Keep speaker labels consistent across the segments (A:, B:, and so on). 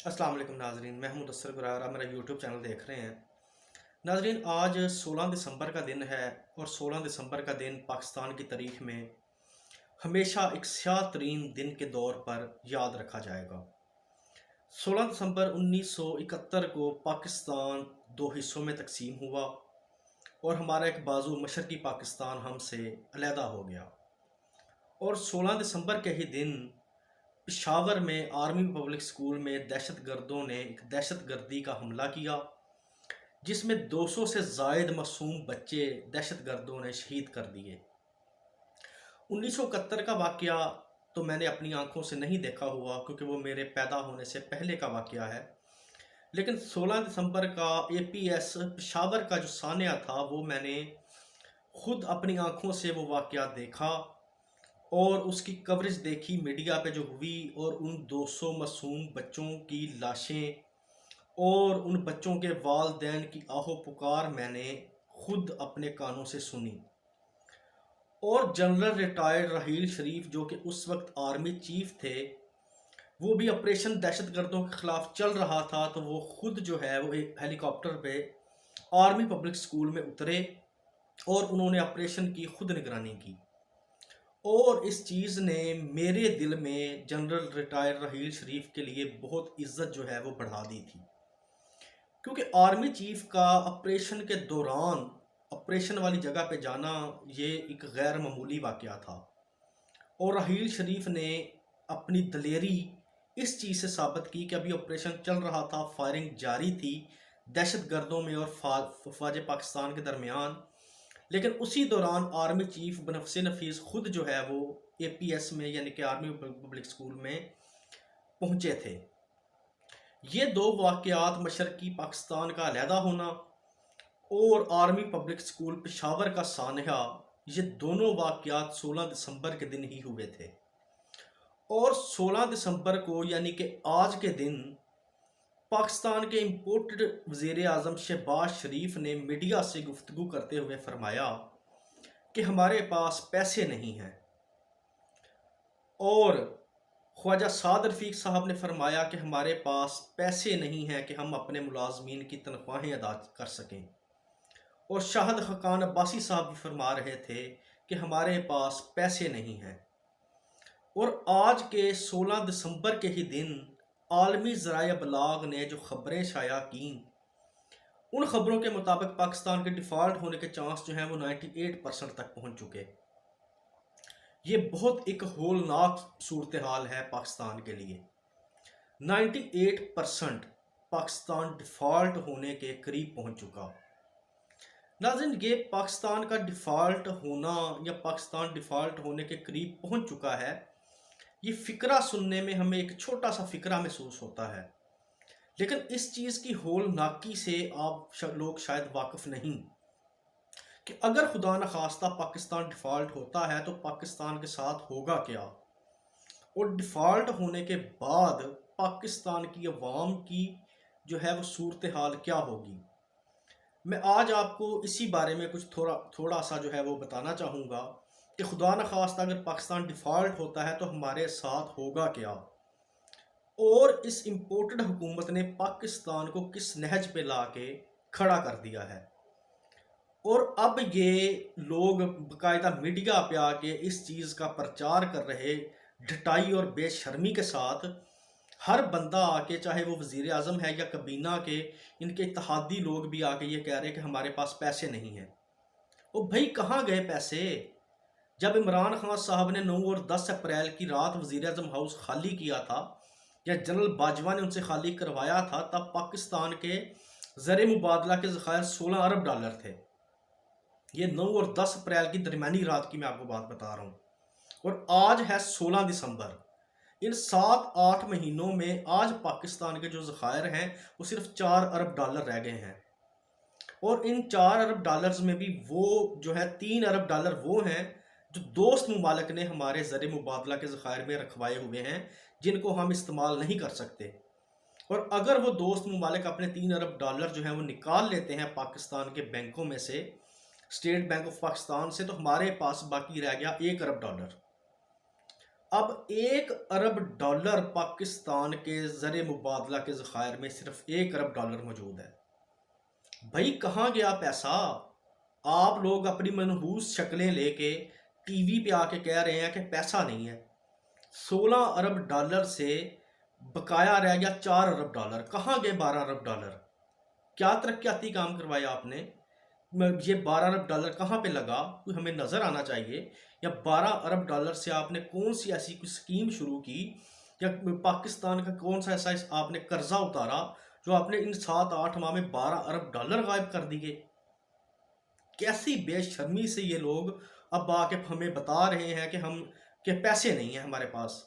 A: अस्सलाम वालेकुम नाजरीन, मैं हूं मुदस्सिर गुरार। आप मेरा यूट्यूब चैनल देख रहे हैं। नाजरीन, आज 16 दिसंबर का दिन है और 16 दिसंबर का दिन पाकिस्तान की तारीख में हमेशा एक स्याह तरीन दिन के तौर पर याद रखा जाएगा। 16 दिसंबर 1971 को पाकिस्तान दो हिस्सों में तकसीम हुआ और हमारा एक बाजू मशरकी पाकिस्तान हमसे अलहदा हो गया। और 16 दिसंबर के ही दिन पेशावर में आर्मी पब्लिक स्कूल में दहशतगर्दों ने एक दहशतगर्दी का हमला किया, जिसमें 200 से जायद मासूम बच्चे दहशतगर्दों ने शहीद कर दिए। 1971 का वाकया तो मैंने अपनी आंखों से नहीं देखा हुआ, क्योंकि वो मेरे पैदा होने से पहले का वाकया है। लेकिन 16 दिसंबर का एपीएस पेशावर का जो सानिया था, वो मैंने खुद अपनी आंखों से वो वाकया देखा और उसकी कवरेज देखी मीडिया पे जो हुई, और उन 200 मासूम बच्चों की लाशें और उन बच्चों के वालदैन की आहो पुकार मैंने खुद अपने कानों से सुनी। और जनरल रिटायर्ड राहील शरीफ, जो कि उस वक्त आर्मी चीफ थे, वो भी ऑपरेशन दहशतगर्दों के खिलाफ चल रहा था, तो वो खुद जो है वो एक हेलीकॉप्टर पे आर्मी पब्लिक स्कूल में उतरे और उन्होंने ऑपरेशन की खुद निगरानी की। और इस चीज़ ने मेरे दिल में जनरल रिटायर्ड राहील शरीफ के लिए बहुत इज्जत जो है वो बढ़ा दी थी, क्योंकि आर्मी चीफ का ऑपरेशन के दौरान ऑपरेशन वाली जगह पे जाना ये एक गैर मामूली वाकया था। और राहील शरीफ ने अपनी दलेरी इस चीज़ से साबित की कि अभी ऑपरेशन चल रहा था, फायरिंग जारी थी दहशत गर्दों में और फौज पाकिस्तान के दरमियान। लेकिन उसी दौरान आर्मी चीफ बनफसे नफीस खुद जो है वो एपीएस में, यानी कि आर्मी पब्लिक स्कूल में पहुंचे थे। ये दो वाकयात, मशरकी पाकिस्तान का अलहदा होना और आर्मी पब्लिक स्कूल पेशावर का सानहा, ये दोनों वाकयात 16 दिसंबर के दिन ही हुए थे। और 16 दिसंबर को, यानी कि आज के दिन, पाकिस्तान के इम्पोर्टेड वज़ीर आज़म शहबाज शरीफ ने मीडिया से गुफ्तगू करते हुए फरमाया कि हमारे पास पैसे नहीं हैं। और ख्वाजा साद रफ़ीक साहब ने फरमाया कि हमारे पास पैसे नहीं हैं कि हम अपने मुलाजमीन की तनख्वाहें अदा कर सकें। और शाहिद खकान अब्बासी साहब भी फरमा रहे थे कि हमारे पास पैसे नहीं हैं। और आज के 16 दिसंबर के ही दिन आलमी ज़राए बलाग ने जो ख़बरें शाया की, उन ख़बरों के मुताबिक पाकिस्तान के डिफ़ॉल्ट होने के चांस जो हैं वो 98% तक पहुँच चुके। ये बहुत एक होलनाक सूरत हाल है पाकिस्तान के लिए। 98% पाकिस्तान डिफ़ॉल्ट होने के करीब पहुँच चुका। नाज़रीन, ये पाकिस्तान का डिफ़ॉल्ट होना या पाकिस्तान डिफ़ॉल्ट होने के करीब पहुँच चुका है, ये फ़िक्रा सुनने में हमें एक छोटा सा फ़िक्रा महसूस होता है। लेकिन इस चीज़ की होलनाकी से आप लोग शायद वाकिफ़ नहीं कि अगर खुदा न खास्ता पाकिस्तान डिफ़ॉल्ट होता है तो पाकिस्तान के साथ होगा क्या, और डिफ़ॉल्ट होने के बाद पाकिस्तान की अवाम की जो है वो सूरत हाल क्या होगी। मैं आज आपको इसी बारे में कुछ थोड़ा सा जो है वो बताना चाहूँगा कि खुदा न खास्ता अगर पाकिस्तान डिफ़ॉल्ट होता है तो हमारे साथ होगा क्या, और इस इम्पोर्टेड हुकूमत ने पाकिस्तान को किस नहज पे ला के खड़ा कर दिया है। और अब ये लोग बाकायदा मीडिया पे आके इस चीज़ का प्रचार कर रहे, ढटाई और बेशर्मी के साथ। हर बंदा आके, चाहे वो वज़ीर आज़म है या कबीना के इनके इत्तेहादी लोग भी आके ये कह रहे हैं कि हमारे पास पैसे नहीं हैं। ओ भाई, कहाँ गए पैसे? जब इमरान खान साहब ने 9 और 10 अप्रैल की रात वज़ीर आज़म हाउस खाली किया था, या जनरल बाजवा ने उनसे खाली करवाया था, तब पाकिस्तान के ज़र मुबादला के ज़खायर 16 अरब डॉलर थे। ये 9 और 10 अप्रैल की दरमियानी रात की मैं आपको बात बता रहा हूँ। और आज है 16 दिसंबर। इन 7-8 महीनों में आज पाकिस्तान के जो ज़खायर हैं वो सिर्फ 4 अरब डॉलर रह गए हैं। और इन 4 अरब डॉलर्स में भी वो जो है 3 अरब डॉलर वो हैं जो दोस्त ममालिक ने हमारे ज़र मुबादला के ज़खायर में रखवाए हुए हैं, जिनको हम इस्तेमाल नहीं कर सकते। और अगर वो दोस्त ममालिक अपने 3 अरब डॉलर जो हैं वो निकाल लेते हैं पाकिस्तान के बैंकों में से, स्टेट बैंक ऑफ पाकिस्तान से, तो हमारे पास बाकी रह गया 1 अरब डॉलर। अब 1 अरब डॉलर पाकिस्तान के ज़र मुबादला के ज़खायर में सिर्फ 1 अरब डॉलर मौजूद है। भाई कहाँ गया पैसा? आप लोग अपनी मनहूस शक्लें लेके टीवी पे आके कह रहे हैं कि पैसा नहीं है। 16 अरब डॉलर से बकाया रह गया 4 अरब डॉलर। कहाँ गए 12 अरब डॉलर? क्या तरक्याती काम करवाया आपने? ये 12 अरब डॉलर कहाँ पे लगा? कोई हमें नज़र आना चाहिए। या 12 अरब डॉलर से आपने कौन सी ऐसी कोई स्कीम शुरू की, या पाकिस्तान का कौन सा ऐसा आपने कर्जा उतारा जो आपने इन 7-8 माह में 12 अरब डॉलर गायब कर दिए? कैसी बेशर्मी से ये लोग अब आके हमें बता रहे हैं कि हम के पैसे नहीं हैं हमारे पास।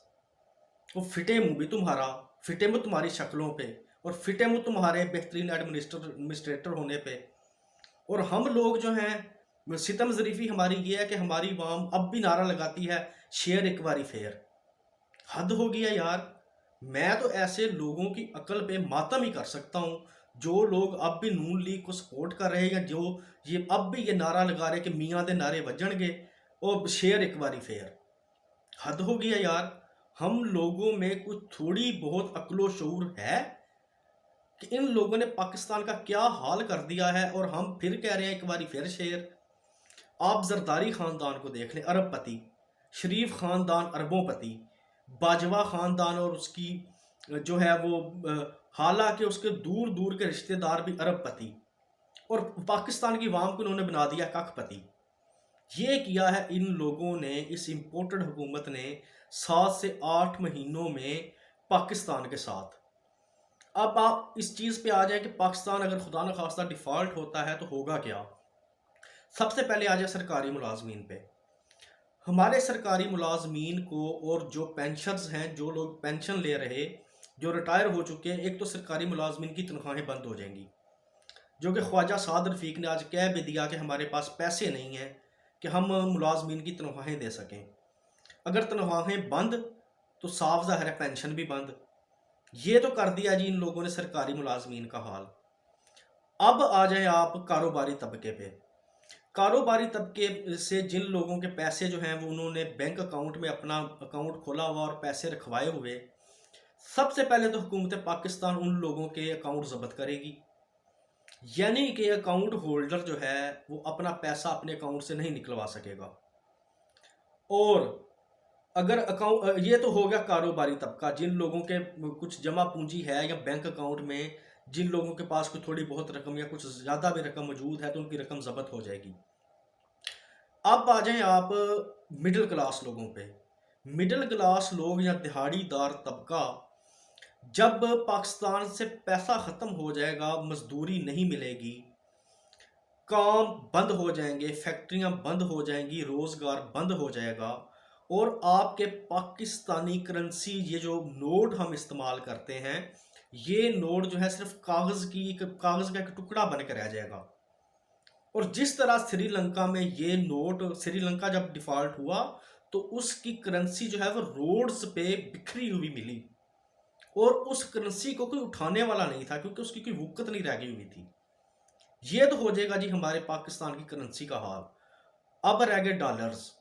A: वो फिटे मुंह भी तुम्हारा, फिटे मुंह तुम्हारी शक्लों पे, और फिटे मुंह तुम्हारे बेहतरीन एडमिनिस्ट्रेटर होने पे। और हम लोग जो हैं, सितम ज़रीफ़ी हमारी ये है कि हमारी वाम अब भी नारा लगाती है शेयर एक बारी फेयर। हद हो गया यार। मैं तो ऐसे लोगों की अकल पे मातम ही कर सकता हूँ जो लोग अब भी नून लीग को सपोर्ट कर रहे हैं, या जो ये अब भी ये नारा लगा रहे कि मियाँ दे नारे वजणगे और शेयर एक बारी फेयर। हद हो गया यार। हम लोगों में कुछ थोड़ी बहुत अक्लो शऊर है कि इन लोगों ने पाकिस्तान का क्या हाल कर दिया है, और हम फिर कह रहे हैं एक बारी फिर शेयर। आप जरदारी ख़ानदान को देख लें, अरबपति। शरीफ ख़ानदान अरबोंपति। बाजवा ख़ानदान और उसकी जो है वो हालांकि उसके दूर दूर के रिश्तेदार भी अरबपति, और पाकिस्तान की वाम को उन्होंने बना दिया कखपति। ये किया है इन लोगों ने, इस इम्पोर्टेड हुकूमत ने 7 से 8 महीनों में पाकिस्तान के साथ। अब आप इस चीज़ पे आ जाए कि पाकिस्तान अगर खुदा न खास्ता डिफ़ॉल्ट होता है तो होगा क्या। सबसे पहले आ जाए सरकारी मुलाजमीन पे। हमारे सरकारी मुलाजमीन को, और जो पेंशनर्स हैं, जो लोग पेंशन ले रहे, जो रिटायर हो चुके हैं, एक तो सरकारी मुलाजमीन की तनख्वाहें बंद हो जाएंगी, जो कि ख्वाजा साद रफ़ीक ने आज कह भी दिया कि हमारे पास पैसे नहीं हैं कि हम मुलाजमीन की तनख्वाहें दे सकें। अगर तनख्वाहें बंद तो साफ ज़ाहिर है पेंशन भी बंद। ये तो कर दिया जी इन लोगों ने सरकारी मुलाजमीन का हाल। अब आ जाए आप कारोबारी तबके पे। कारोबारी तबके से जिन लोगों के पैसे जो हैं वो उन्होंने बैंक अकाउंट में अपना अकाउंट खोला हुआ और पैसे रखवाए हुए, सबसे पहले तो हुकूमत पाकिस्तान उन लोगों के अकाउंट जब्त करेगी। यानी कि अकाउंट होल्डर जो है वो अपना पैसा अपने अकाउंट से नहीं निकलवा सकेगा। और अगर अकाउंट, ये तो हो गया कारोबारी तबका, जिन लोगों के कुछ जमा पूंजी है या बैंक अकाउंट में जिन लोगों के पास कोई थोड़ी बहुत रकम या कुछ ज़्यादा भी रकम मौजूद है तो उनकी रकम जब्त हो जाएगी। अब आ जाएं आप मिडिल क्लास लोगों पे। मिडिल क्लास लोग या दिहाड़ीदार तबका, जब पाकिस्तान से पैसा ख़त्म हो जाएगा, मजदूरी नहीं मिलेगी, काम बंद हो जाएंगे, फैक्ट्रियां बंद हो जाएंगी, रोज़गार बंद हो जाएगा, और आपके पाकिस्तानी करेंसी, ये जो नोट हम इस्तेमाल करते हैं, ये नोट जो है सिर्फ कागज़ का एक टुकड़ा बन कर रह जाएगा। और जिस तरह श्रीलंका में ये नोट, श्रीलंका जब डिफ़ॉल्ट हुआ तो उसकी करेंसी जो है वो रोड्स पे बिखरी हुई मिली, और उस करेंसी को कोई उठाने वाला नहीं था क्योंकि उसकी कोई वुकत नहीं रह गई हुई थी। ये तो हो जाएगा जी हमारे पाकिस्तान की करेंसी का हाल। अब रह गए डॉलर्स।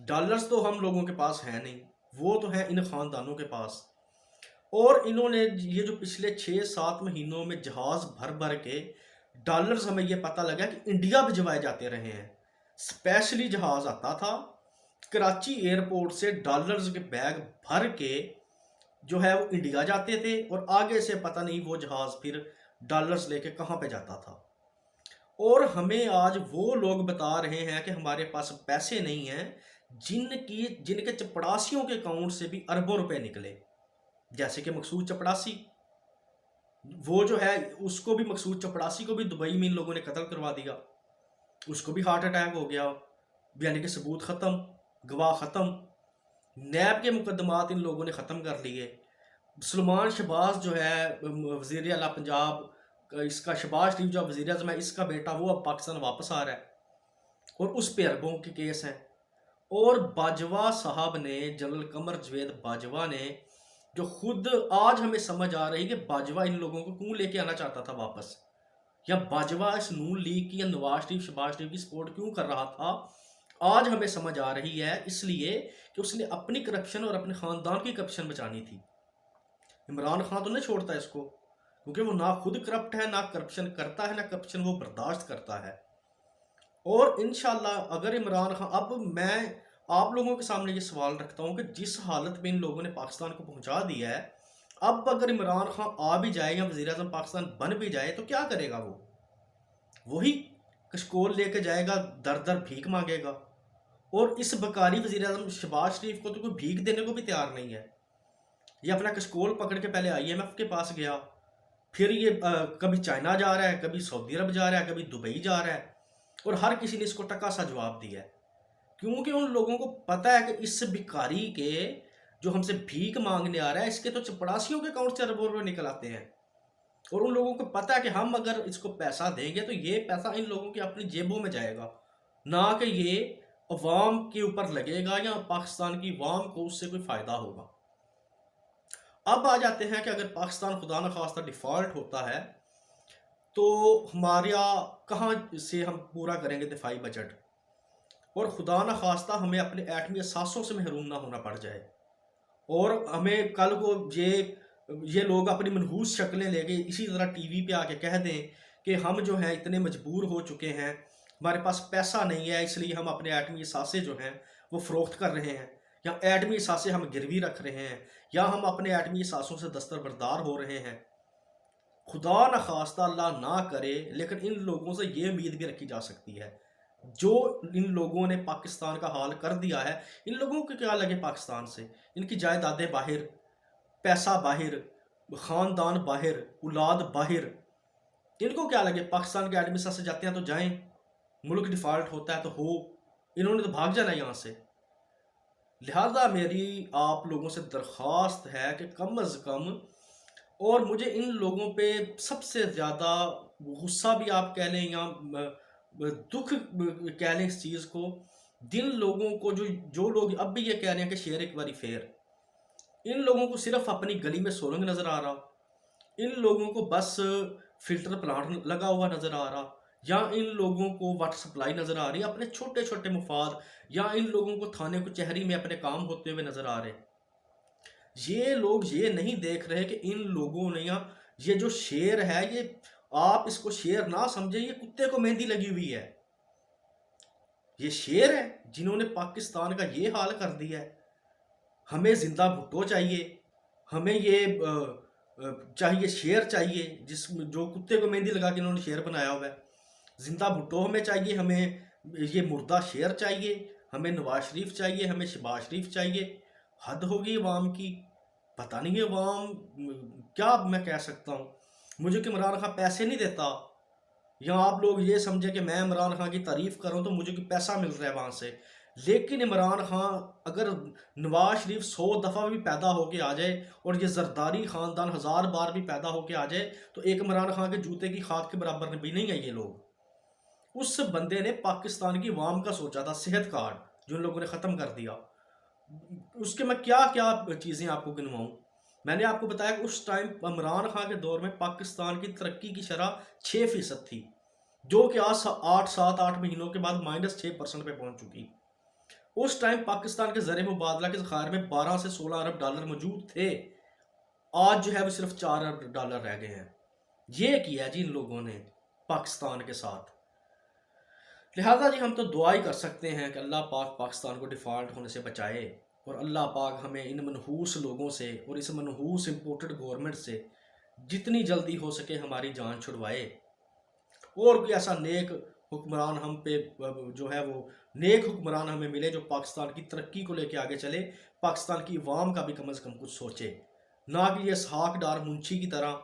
A: डॉलर्स तो हम लोगों के पास है नहीं, वो तो है इन ख़ानदानों के पास। और इन्होंने ये जो पिछले 6-7 महीनों में जहाज़ भर भर के डॉलर्स, हमें ये पता लगा कि इंडिया भिजवाए जाते रहे हैं। स्पेशली जहाज़ आता था कराची एयरपोर्ट से, डॉलर्स के बैग भर के जो है वो इंडिया जाते थे, और आगे से पता नहीं वो जहाज़ फिर डॉलर्स लेके कहाँ पे जाता था। और हमें आज वो लोग बता रहे हैं कि हमारे पास पैसे नहीं हैं, जिनके चपड़ासियों के अकाउंट से भी अरबों रुपए निकले। जैसे कि मकसूद चपड़ासी, वो जो है उसको भी, मकसूद चपड़ासी को भी दुबई में इन लोगों ने कत्ल करवा दिया, उसको भी हार्ट अटैक हो गया। यानी कि सबूत ख़त्म, गवाह ख़त्म, नैब के मुकदमात इन लोगों ने ख़त्म कर लिए। सलमान शहबाज जो है वज़ीर आला पंजाब, इसका शहबाज शरीफ जो वज़ीर आज़म है, इसका बेटा, वो अब पाकिस्तान वापस आ रहा है, और उस पे अरबों के केस हैं। और बाजवा साहब ने, जनरल कमर जवेद बाजवा ने, जो खुद आज हमें समझ आ रही कि बाजवा इन लोगों को क्यों लेके आना चाहता था वापस, या बाजवा इस नून लीग की या नवाज शरीफ, शहबाज शरीफ की सपोर्ट क्यों कर रहा था, आज हमें समझ आ रही है, इसलिए कि उसने अपनी करप्शन और अपने ख़ानदान की करप्शन बचानी थी। इमरान खान तो नहीं छोड़ता इसको, क्योंकि वो ना खुद करप्ट है, ना करप्शन करता है, ना करप्शन वो बर्दाश्त करता है। और इंशाल्लाह अगर इमरान खान, अब मैं आप लोगों के सामने ये सवाल रखता हूँ कि जिस हालत में इन लोगों ने पाकिस्तान को पहुंचा दिया है, अब अगर इमरान खान आ भी जाए या वज़ीर आज़म पाकिस्तान बन भी जाए तो क्या करेगा वो? वही कशकोल लेके जाएगा, दर दर भीख मांगेगा। और इस बकारी वज़ीर आज़म शहबाज शरीफ को तो कोई भीख देने को भी तैयार नहीं है। ये अपना कशकोल पकड़ के पहले IMF के पास गया, फिर ये कभी चाइना जा रहा है, कभी सऊदी अरब जा रहा है, कभी दुबई जा रहा है, और हर किसी ने इसको टका सा जवाब दिया है। क्योंकि उन लोगों को पता है कि इस भिखारी के, जो हमसे भीख मांगने आ रहा है, इसके तो चपड़ासियों के अकाउंट से अरबों रुपए निकल आते हैं। और उन लोगों को पता है कि हम अगर इसको पैसा देंगे तो ये पैसा इन लोगों की अपनी जेबों में जाएगा, ना कि ये अवाम के ऊपर लगेगा या पाकिस्तान की अवाम को उससे कोई फ़ायदा होगा। अब आ जाते हैं कि अगर पाकिस्तान खुदा न खास्ता डिफ़ॉल्ट होता है तो हमारा कहाँ से हम पूरा करेंगे दिफाई बजट, और खुदा न खास्ता हमें अपने एटमी असासों से महरूम ना होना पड़ जाए, और हमें कल को ये लोग अपनी मनहूस शक्लें लेके इसी तरह टीवी पे आके कह दें कि हम जो हैं इतने मजबूर हो चुके हैं, हमारे पास पैसा नहीं है, इसलिए हम अपने एटमी असासे जो हैं वो फ़रोख्त कर रहे हैं, या एटमी असासे हम गिरवी रख रहे हैं, या हम अपने एटमी असासों से दस्तरबरदार हो रहे हैं। खुदा न खास्ता, अल्लाह ना करे, लेकिन इन लोगों से ये उम्मीद भी रखी जा सकती है, जो इन लोगों ने पाकिस्तान का हाल कर दिया है। इन लोगों को क्या लगे पाकिस्तान से? इनकी जायदादें बाहर, पैसा बाहर, ख़ानदान बाहर, औलाद बाहर। इनको क्या लगे पाकिस्तान के एडमिन से जाते हैं तो जाएं, मुल्क डिफ़ॉल्ट होता है तो हो, इन्होंने तो भाग जाना यहाँ से। लिहाजा मेरी आप लोगों से दरख्वास्त है कि कम अज़ कम, और मुझे इन लोगों पे सबसे ज़्यादा गुस्सा भी आप कह लें या दुख कह लें इस चीज़ को, जिन लोगों को, जो लोग अब भी ये कह रहे हैं कि शेर एक बारी फेर, इन लोगों को सिर्फ अपनी गली में सोलंग नज़र आ रहा, इन लोगों को बस फिल्टर प्लांट लगा हुआ नज़र आ रहा, या इन लोगों को वाटर सप्लाई नज़र आ रही, अपने छोटे छोटे मुफाद, या इन लोगों को थाने कचहरी में अपने काम होते हुए नज़र आ रहे। ये लोग ये नहीं देख रहे कि इन लोगों ने, या ये जो शेर है, ये आप इसको शेर ना समझे, ये कुत्ते को मेहंदी लगी हुई है। ये शेर है जिन्होंने पाकिस्तान का ये हाल कर दिया है। हमें जिंदा भुट्टो चाहिए, हमें ये चाहिए, शेर चाहिए जो कुत्ते को मेहंदी लगा के इन्होंने शेर बनाया हुआ है। जिंदा भुट्टो हमें चाहिए, हमें ये मुर्दा शेर चाहिए, हमें नवाज शरीफ चाहिए, हमें शहबाज शरीफ चाहिए। हद होगी अवाम की। पता नहीं है अवाम, क्या मैं कह सकता हूँ। मुझे कि इमरान खान पैसे नहीं देता, या आप लोग ये समझे कि मैं इमरान खान की तारीफ करूँ तो मुझे कि पैसा मिल रहा है वहाँ से, लेकिन इमरान खान, अगर नवाज शरीफ 100 दफ़ा भी पैदा होके आ जाए और ये जरदारी ख़ानदान 1000 बार भी पैदा होके आ जाए, तो एक इमरान खान के जूते की खाक के बराबर भी नहीं है ये लोग। उस बंदे ने पाकिस्तान की अवाम का सोचा था, सेहत कार्ड जो इन लोगों ने ख़त्म कर दिया। उसके मैं क्या क्या चीज़ें आपको गिनवाऊँ। मैंने आपको बताया कि उस टाइम इमरान खान के दौर में पाकिस्तान की तरक्की की शरह 6% थी, जो कि आज 8 महीनों के बाद -6% पे पहुंच चुकी। उस टाइम पाकिस्तान के ज़र मुबादला के ज़खायर में 12 से 16 अरब डॉलर मौजूद थे। आज जो है वो सिर्फ 4 अरब डॉलर रह गए हैं। ये किया जी इन लोगों ने पाकिस्तान के साथ। लिहाजा जी हम तो दुआ ही कर सकते हैं कि अल्लाह पाक पाकिस्तान को डिफ़ॉल्ट होने से बचाए, और अल्लाह पाक हमें इन मनहूस लोगों से और इस मनहूस इम्पोर्टेड गवर्नमेंट से जितनी जल्दी हो सके हमारी जान छुड़वाए, और कोई ऐसा नेक हुक्मरान हम पे जो है वो नेक हुक्मरान हमें मिले जो पाकिस्तान की तरक्की को लेके आगे चले, पाकिस्तान की अवाम का भी कम अज़ कम कुछ सोचे, ना कि ये इसहाक डार मुंशी की तरह,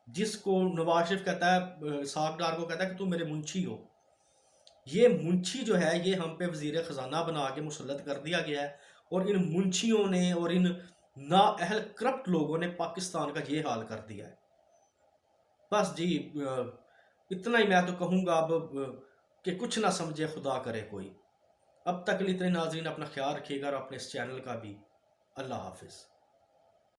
A: जिसको नवाज शरीफ कहता है, इसहाक डार को कहता है कि तू मेरे मुंशी हो। ये मुंशी जो है ये हम पे वज़ीर ख़जाना बना के मुसल्लत कर दिया गया है, और इन मुंशियों ने और इन नाअहल करप्ट लोगों ने पाकिस्तान का ये हाल कर दिया है। बस जी इतना ही मैं तो कहूँगा अब, कि कुछ ना समझे खुदा करे कोई। अब तक के लिए इतने नाज़रीन, अपना ख्याल रखिएगा और अपने इस चैनल का भी। अल्लाह हाफिज़।